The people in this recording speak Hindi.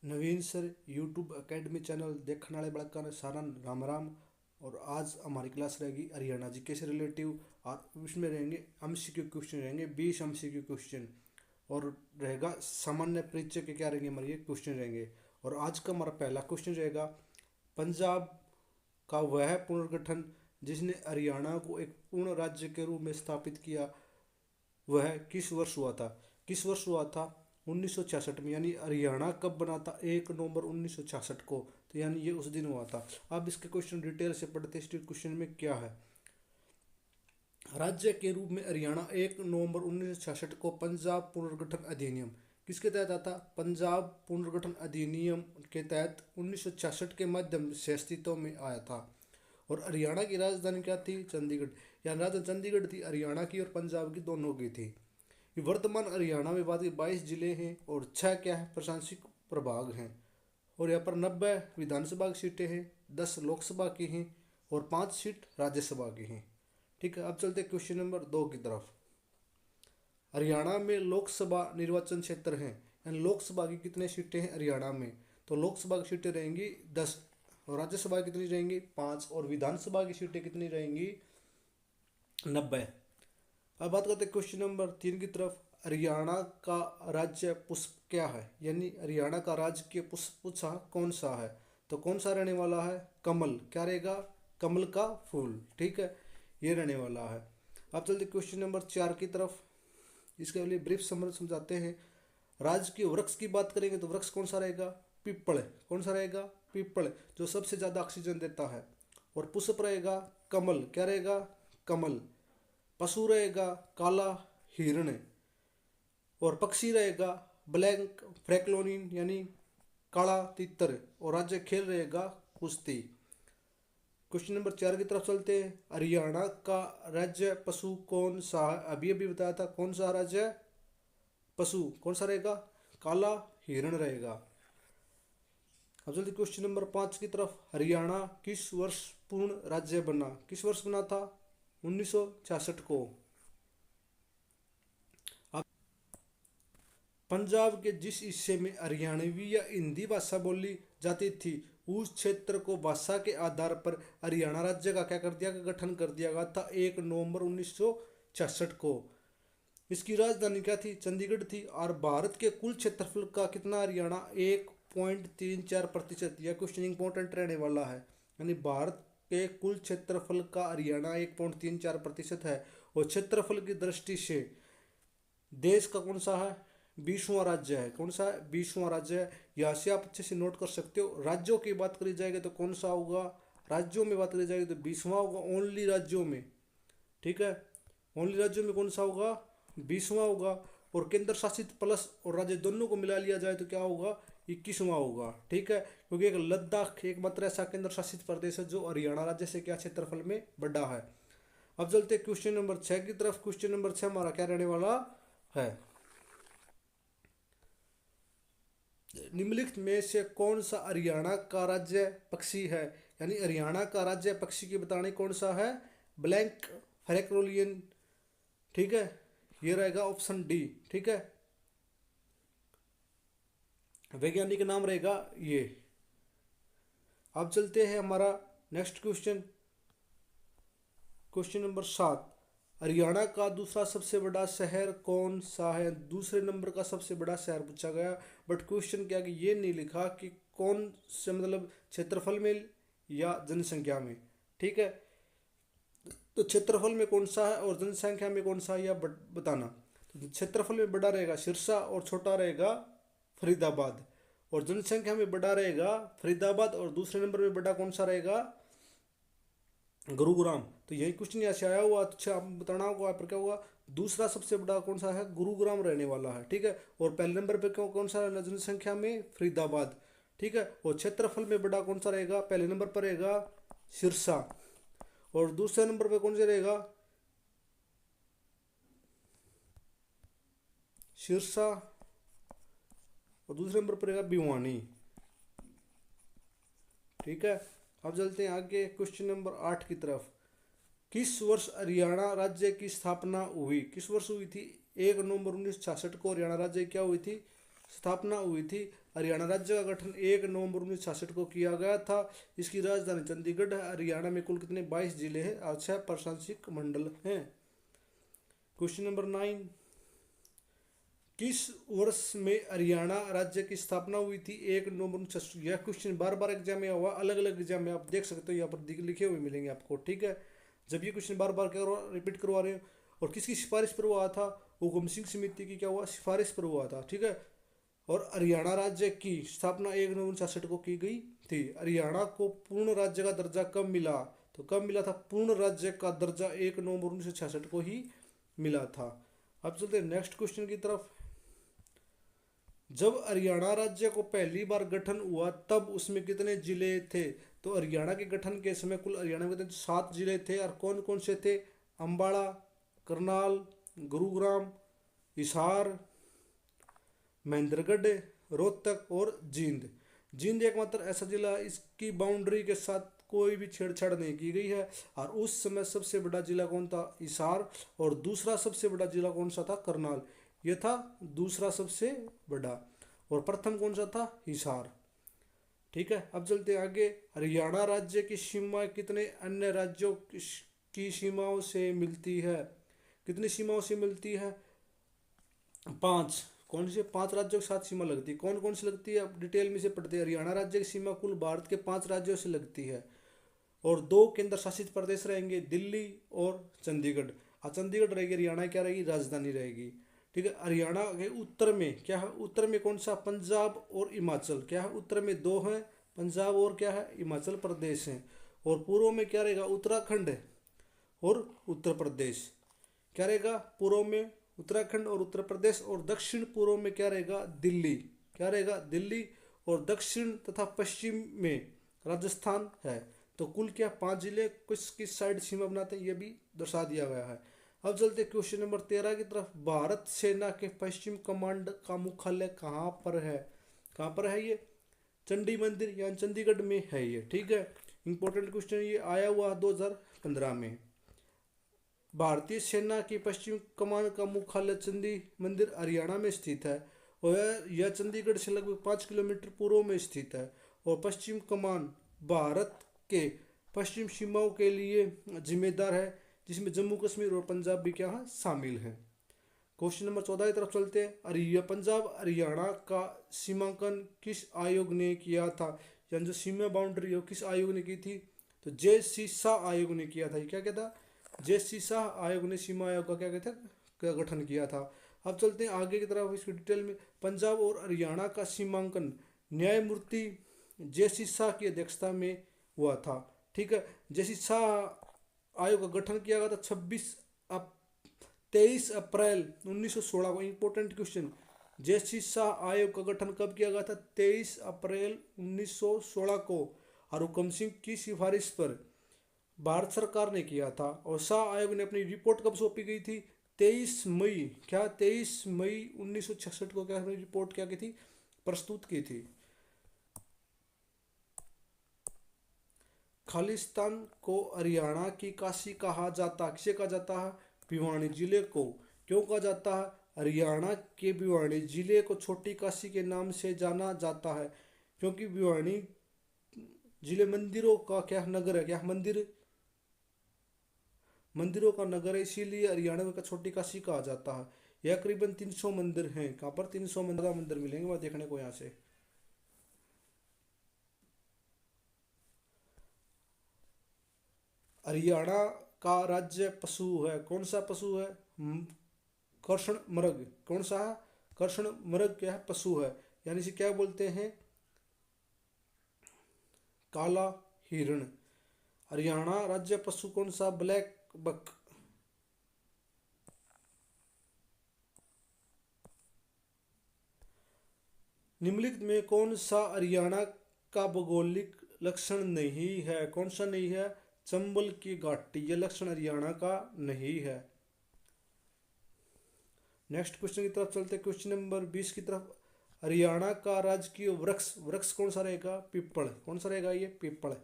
नवीन सर यूट्यूब एकेडमी चैनल देखने वाले बड़का ने सारा राम राम। और आज हमारी क्लास रहेगी हरियाणा जीके से रिलेटिव। और उसमें रहेंगे एमसीक्यू क्वेश्चन, रहेंगे 20 एमसीक्यू क्वेश्चन। और रहेगा सामान्य परिचय के क्या रहेंगे हमारे ये क्वेश्चन रहेंगे। और आज का हमारा पहला क्वेश्चन रहेगा, पंजाब का वह पुनर्गठन जिसने हरियाणा को एक पूर्ण राज्य के रूप में स्थापित किया वह किस वर्ष हुआ था। किस वर्ष हुआ था? 1966 में। यानी हरियाणा कब बना था? 1 नवंबर 1966 को। तो यानी ये उस दिन हुआ था। अब इसके क्वेश्चन डिटेल से पढ़ते हैं। क्वेश्चन में क्या है, राज्य के रूप में हरियाणा 1 नवंबर 1966 को पंजाब पुनर्गठन अधिनियम किसके तहत आता? पंजाब पुनर्गठन अधिनियम के तहत 1966 के माध्यम से अस्तित्व में आया था। और हरियाणा की राजधानी क्या थी? चंडीगढ़। यहाँ राजधानी चंडीगढ़ थी, हरियाणा की और पंजाब की दोनों की थी। ये वर्तमान हरियाणा में बात 22 जिले हैं और 6 क्या है प्रशासनिक प्रभाग हैं। और यहाँ पर 90 विधानसभा की सीटें हैं, 10 लोकसभा की हैं और 5 सीट राज्यसभा की हैं। ठीक है, अब चलते क्वेश्चन नंबर 2 की तरफ। हरियाणा में लोकसभा निर्वाचन क्षेत्र हैं, यानी लोकसभा की कितने सीटें हैं हरियाणा में? तो लोकसभा की सीटें रहेंगी 10 और राज्यसभा कितनी रहेंगी? 5 और विधानसभा की सीटें कितनी रहेंगी? 90। अब बात करते हैं क्वेश्चन नंबर 3 की तरफ। हरियाणा का राज्य पुष्प क्या है? यानी हरियाणा का राजकीय पुष्प पूछा कौन सा है, तो कौन सा रहने वाला है? कमल। क्या रहेगा? कमल का फूल। ठीक है, ये रहने वाला है। अब चलते क्वेश्चन नंबर 4 की तरफ। इसके लिए ब्रीफ समझ समझाते हैं। राजकीय वृक्ष की बात करेंगे तो वृक्ष कौन सा रहेगा? पीपल। कौन सा रहेगा? पीपल, जो सबसे ज़्यादा ऑक्सीजन देता है। और पुष्प रहेगा कमल। क्या रहेगा? कमल। पशु रहेगा काला हिरण। और पक्षी रहेगा ब्लैक फ्रैक्लोनिन यानी काला तितर। और राज्य खेल रहेगा कुश्ती। क्वेश्चन नंबर 4 की तरफ चलते हैं। हरियाणा का राज्य पशु कौन सा है? अभी अभी बताया था कौन सा राज्य पशु कौन सा रहेगा? काला हिरण रहेगा। अब जल्दी क्वेश्चन नंबर 5 की तरफ। हरियाणा किस वर्ष पूर्ण राज्य बना? किस वर्ष बना था? 1966 को। पंजाब के जिस हिस्से में हरियाणवी या हिंदी भाषा बोली जाती थी उस क्षेत्र को भाषा के आधार पर हरियाणा राज्य का क्या कर दिया, गठन कर दिया गया था 1 नवंबर 1966 को। इसकी राजधानी क्या थी? चंडीगढ़ थी। और भारत के कुल क्षेत्रफल का कितना हरियाणा? 1.34%। यह क्वेश्चन इंपॉर्टेंट रहने वाला है। यानी भारत के कुल क्षेत्रफल का हरियाणा 1.34% है। और क्षेत्रफल की दृष्टि से देश का कौन सा है? 20वां राज्य है। कौन सा है? 20वां राज्य है। यहाँ से आप अच्छे से नोट कर सकते हो। राज्यों की बात करी जाएगी तो कौन सा होगा? राज्यों में बात करी जाएगी तो 20वां होगा, ओनली राज्यों में। ठीक है, ओनली राज्यों में कौन सा होगा? 20वां होगा। और केंद्र शासित प्लस और राज्य दोनों को मिला लिया जाए तो क्या होगा? 21वां होगा। ठीक है, क्योंकि एक लद्दाख एकमात्र ऐसा केंद्र शासित प्रदेश है जो हरियाणा राज्य से क्या क्षेत्रफल में बड़ा है। अब चलते क्वेश्चन नंबर 6 की तरफ। क्वेश्चन नंबर 6 हमारा क्या रहने वाला है? निम्नलिखित में से कौन सा हरियाणा का राज्य पक्षी है? यानी हरियाणा का राज्य पक्षी की बताने कौन सा है? ब्लैक फ्रैक्लोनियन। ठीक है, ये रहेगा ऑप्शन डी। ठीक है, वैज्ञानिक नाम रहेगा ये। अब चलते हैं हमारा next question. Question number 7। Haryana का दूसरा सबसे बड़ा शहर कौन सा है? दूसरे नंबर का सबसे बड़ा शहर पूछा गया। बट क्वेश्चन क्या कि ये नहीं लिखा कि कौन से, मतलब क्षेत्रफल में या जनसंख्या में। ठीक है, तो क्षेत्रफल में कौन सा है और जनसंख्या में कौन सा है यह बताना। तो क्षेत्रफल में बड़ा रहेगा सिरसा और छोटा रहेगा फरीदाबाद। और जनसंख्या में बड़ा रहेगा फरीदाबाद और दूसरे नंबर में बड़ा कौन सा रहेगा? गुरुग्राम। तो यही क्वेश्चन यहाँ से आया हुआ। अच्छा, आप बताना होगा पर क्या होगा? दूसरा सबसे बड़ा कौन सा है? गुरुग्राम रहने वाला है। ठीक है, और पहले नंबर पे कौन सा है जनसंख्या में? फरीदाबाद। ठीक है, और क्षेत्रफल में बड़ा कौन सा रहेगा? पहले नंबर पर रहेगा सिरसा। और दूसरे नंबर पे कौन सा रहेगा? सिरसा। और दूसरे नंबर पर रहेगा भिवानी। ठीक है, अब चलते हैं आगे क्वेश्चन नंबर 8 की तरफ। किस वर्ष हरियाणा राज्य की स्थापना हुई? किस वर्ष हुई थी? 1 नवंबर 1966 को हरियाणा राज्य क्या हुई थी? स्थापना हुई थी। हरियाणा राज्य का गठन 1 नवंबर 1966 को किया गया था। इसकी राजधानी चंडीगढ़ है। हरियाणा में कुल कितने 22 जिले हैं और 6 प्रशासनिक मंडल हैं। क्वेश्चन नंबर 9, किस वर्ष में हरियाणा राज्य की स्थापना हुई थी? 1 नवंबर 1966। यह क्वेश्चन बार बार एग्जाम में हुआ, अलग अलग एग्जाम में आप देख सकते हो, यहाँ पर लिखे हुए मिलेंगे आपको, ठीक है। जब ये क्वेश्चन बार बार रिपीट करवा रहे हो, और किसकी सिफारिश पर हुआ था? हुकुम सिंह समिति की क्या हुआ, सिफारिश पर हुआ था, ठीक है। और हरियाणा राज्य की स्थापना 1 नवंबर 1966 को की गई थी। हरियाणा को पूर्ण राज्य का दर्जा कब मिला? तो कब मिला था? पूर्ण राज्य का दर्जा 1 नवंबर 1966 को ही मिला था। अब चलते हैं नेक्स्ट क्वेश्चन की तरफ। जब हरियाणा राज्य को पहली बार गठन हुआ तब उसमें कितने जिले थे? तो हरियाणा के गठन के समय कुल हरियाणा में 7 जिले थे। और कौन कौन से थे? अंबाला, करनाल, गुरुग्राम, हिसार, महेंद्रगढ़, रोहतक और जींद। जींद एकमात्र ऐसा जिला है इसकी बाउंड्री के साथ कोई भी छेड़छाड़ नहीं की गई है। और उस समय सबसे बड़ा जिला कौन था? हिसार। और दूसरा सबसे बड़ा जिला कौन सा था? करनाल। यह था दूसरा सबसे बड़ा। और प्रथम कौन सा था? हिसार, ठीक है। अब चलते हैं आगे। हरियाणा राज्य की सीमा कितने अन्य राज्यों की सीमाओं से मिलती है? कितनी सीमाओं से मिलती है? 5। कौन से 5 राज्यों के साथ सीमा लगती है? कौन कौन सी लगती है? अब डिटेल में से पढ़ते हैं। हरियाणा राज्य की सीमा कुल भारत के 5 राज्यों से लगती है। और 2 केंद्र शासित प्रदेश रहेंगे, दिल्ली और चंडीगढ़। चंडीगढ़ रहेगी, हरियाणा क्या रहेगी? राजधानी रहेगी, ठीक है। हरियाणा के उत्तर में क्या है? उत्तर में कौन सा? पंजाब और हिमाचल। क्या है? उत्तर में 2 हैं, पंजाब और क्या है? हिमाचल प्रदेश हैं। और पूर्व में क्या रहेगा? उत्तराखंड और उत्तर प्रदेश। क्या रहेगा? पूर्व में उत्तराखंड और उत्तर प्रदेश। और दक्षिण पूर्व में क्या रहेगा? दिल्ली। क्या रहेगा? दिल्ली। और दक्षिण तथा पश्चिम में राजस्थान है। तो कुल क्या 5 जिले किस किस साइड सीमा बनाते हैं, ये भी दर्शा दिया गया है। अब चलते क्वेश्चन नंबर 13 की तरफ। भारत सेना के पश्चिम कमांड का मुख्यालय कहाँ पर है? कहाँ पर है ये? चंडी मंदिर यानी चंडीगढ़ में है ये, ठीक है। इंपॉर्टेंट क्वेश्चन ये आया हुआ 2015 में। भारतीय सेना की पश्चिम कमान का मुख्यालय चंडी मंदिर हरियाणा में स्थित है। और यह चंडीगढ़ से लगभग 5 किलोमीटर पूर्व में स्थित है। और पश्चिम कमान भारत के पश्चिम सीमाओं के लिए जिम्मेदार है, जिसमें जम्मू कश्मीर और पंजाब भी क्या है? शामिल हैं। क्वेश्चन नंबर 14 की तरफ चलते हैं। पंजाब हरियाणा का सीमांकन किस आयोग ने किया था? यानी जो सीमा बाउंड्री है किस आयोग ने की थी? तो जे.सी. शाह आयोग ने किया था। ये क्या कहता? जे.सी. शाह आयोग ने सीमा आयोग का क्या कहते हैं? का गठन किया था। अब चलते हैं आगे की तरफ इसकी डिटेल में। पंजाब और हरियाणा का सीमांकन न्यायमूर्ति जे.सी. शाह की अध्यक्षता में हुआ था, ठीक है। जे.सी. शाह आयोग का गठन किया गया था 23 अप्रैल 1916 को। Important question, JC. शाह आयोग का गठन कब किया गया था? 23 अप्रैल 1916 को। और हुकम सिंह की सिफारिश पर भारत सरकार ने किया था। और शाह आयोग ने अपनी रिपोर्ट कब सौंपी गई थी? 23 मई। क्या? 23 मई 1966 को क्या अपनी रिपोर्ट क्या की थी? प्रस्तुत की थी। खालिस्तान को हरियाणा की काशी कहा जाता, किसे कहा जाता है? भिवानी जिले को। क्यों कहा जाता है? हरियाणा के भिवानी जिले को छोटी काशी के नाम से जाना जाता है, क्योंकि भिवानी जिले मंदिरों का क्या नगर है? क्या मंदिरों का नगर है, इसीलिए हरियाणा का छोटी काशी कहा जाता है। यह करीबन 300 मंदिर हैं। कहाँ पर? 300 मंदिर मिलेंगे वहाँ देखने को यहाँ से। हरियाणा का राज्य पशु है, कौन सा पशु है? कृष्ण मृग। कौन सा है? कृष्ण मृग क्या है? पशु है। यानी इसे क्या बोलते हैं? काला हिरण। हरियाणा राज्य पशु कौन सा? Black buck. निम्नलिखित में कौन सा हरियाणा का भौगोलिक लक्षण नहीं है? कौन सा नहीं है? चंबल की घाटी, यह लक्षण हरियाणा का नहीं है। नेक्स्ट क्वेश्चन की तरफ चलते हैं। क्वेश्चन नंबर 20 की तरफ। हरियाणा का राजकीय वृक्ष, वृक्ष कौन सा रहेगा? पीपल। कौन सा रहेगा? ये पीपल।